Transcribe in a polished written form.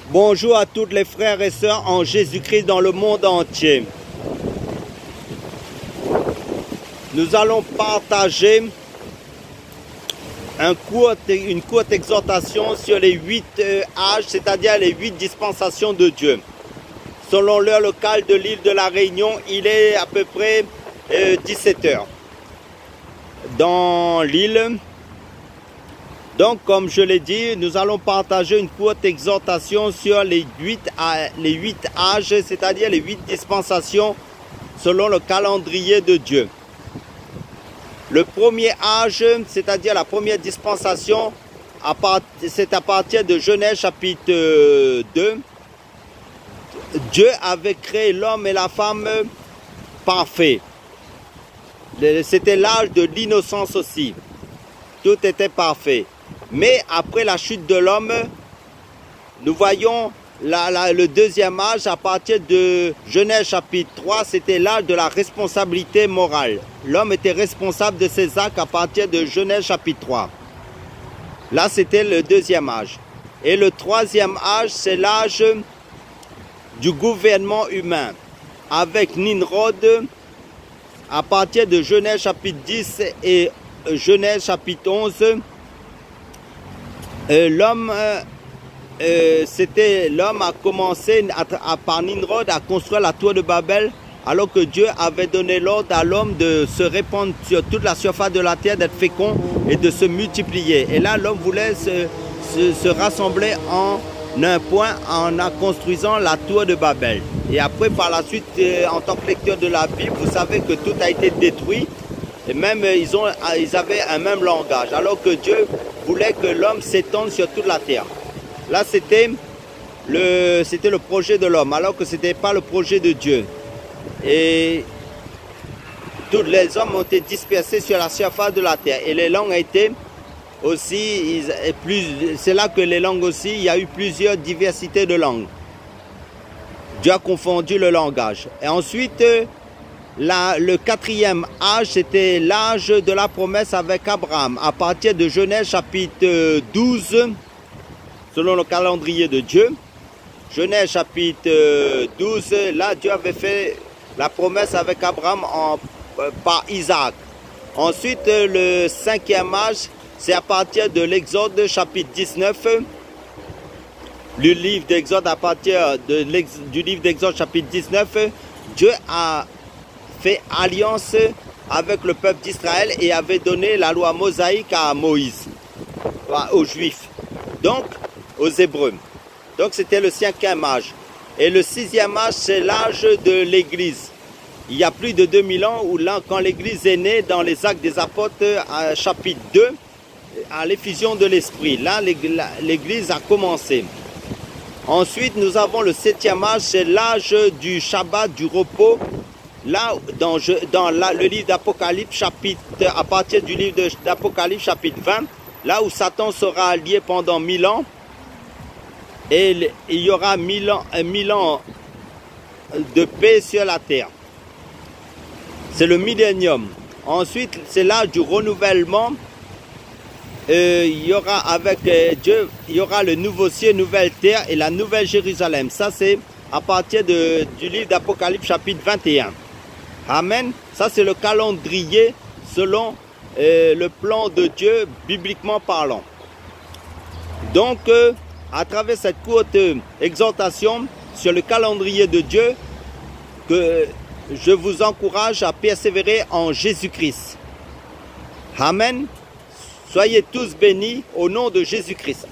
Bonjour à tous les frères et sœurs en Jésus-Christ dans le monde entier. Nous allons partager une courte exhortation sur les 8 âges, c'est-à-dire les 8 dispensations de Dieu. Selon l'heure locale de l'île de la Réunion, il est à peu près 17 h dans l'île. Donc, comme je l'ai dit, nous allons partager une courte exhortation sur les 8 âges, c'est-à-dire les 8 dispensations selon le calendrier de Dieu. Le premier âge, c'est-à-dire la première dispensation, c'est à partir de Genèse chapitre 2. Dieu avait créé l'homme et la femme parfaits. C'était l'âge de l'innocence aussi. Tout était parfait. Mais après la chute de l'homme, nous voyons le deuxième âge à partir de Genèse chapitre 3, c'était l'âge de la responsabilité morale. L'homme était responsable de ses actes à partir de Genèse chapitre 3. Là, c'était le deuxième âge. Et le troisième âge, c'est l'âge du gouvernement humain, avec Nimrod, à partir de Genèse chapitre 10 et Genèse chapitre 11. L'homme a commencé par Nimrod à construire la tour de Babel, alors que Dieu avait donné l'ordre à l'homme de se répandre sur toute la surface de la terre, d'être fécond et de se multiplier. Et là, l'homme voulait se rassembler en un point en construisant la tour de Babel. Et après, par la suite, en tant que lecteur de la Bible, vous savez que tout a été détruit. Et même, ils avaient un même langage, alors que Dieu voulait que l'homme s'étende sur toute la terre. Là, c'était le projet de l'homme, alors que ce n'était pas le projet de Dieu. Et tous les hommes ont été dispersés sur la surface de la terre. Et les langues étaient aussi, c'est là que les langues aussi, il y a eu plusieurs diversités de langues. Dieu a confondu le langage. Et ensuite, le quatrième âge, c'était l'âge de la promesse avec Abraham, à partir de Genèse chapitre 12, selon le calendrier de Dieu. Genèse chapitre 12, là Dieu avait fait la promesse avec Abraham par Isaac. Ensuite, le cinquième âge, c'est à partir de l'Exode chapitre 19, le livre d'Exode, à partir du livre d'Exode chapitre 19, Dieu a fait alliance avec le peuple d'Israël et avait donné la loi mosaïque à Moïse, aux Juifs, donc aux Hébreux. Donc c'était le cinquième âge. Et le sixième âge, c'est l'âge de l'Église. Il y a plus de 2000 ans, quand l'Église est née dans les Actes des Apôtres, chapitre 2, à l'effusion de l'Esprit. Là, l'Église a commencé. Ensuite, nous avons le septième âge, c'est l'âge du Shabbat, du repos. Là, dans le livre d'Apocalypse, à partir du livre d'Apocalypse, chapitre 20, là où Satan sera lié pendant 1000 ans, et il y aura 1000 ans de paix sur la terre. C'est le millénium. Ensuite, c'est l'âge du renouvellement. Il y aura avec Dieu, il y aura le nouveau ciel, nouvelle terre et la nouvelle Jérusalem. Ça, c'est à partir du livre d'Apocalypse, chapitre 21. Amen. Ça, c'est le calendrier selon le plan de Dieu, bibliquement parlant. Donc, à travers cette courte exhortation sur le calendrier de Dieu, que je vous encourage à persévérer en Jésus-Christ. Amen. Soyez tous bénis au nom de Jésus-Christ.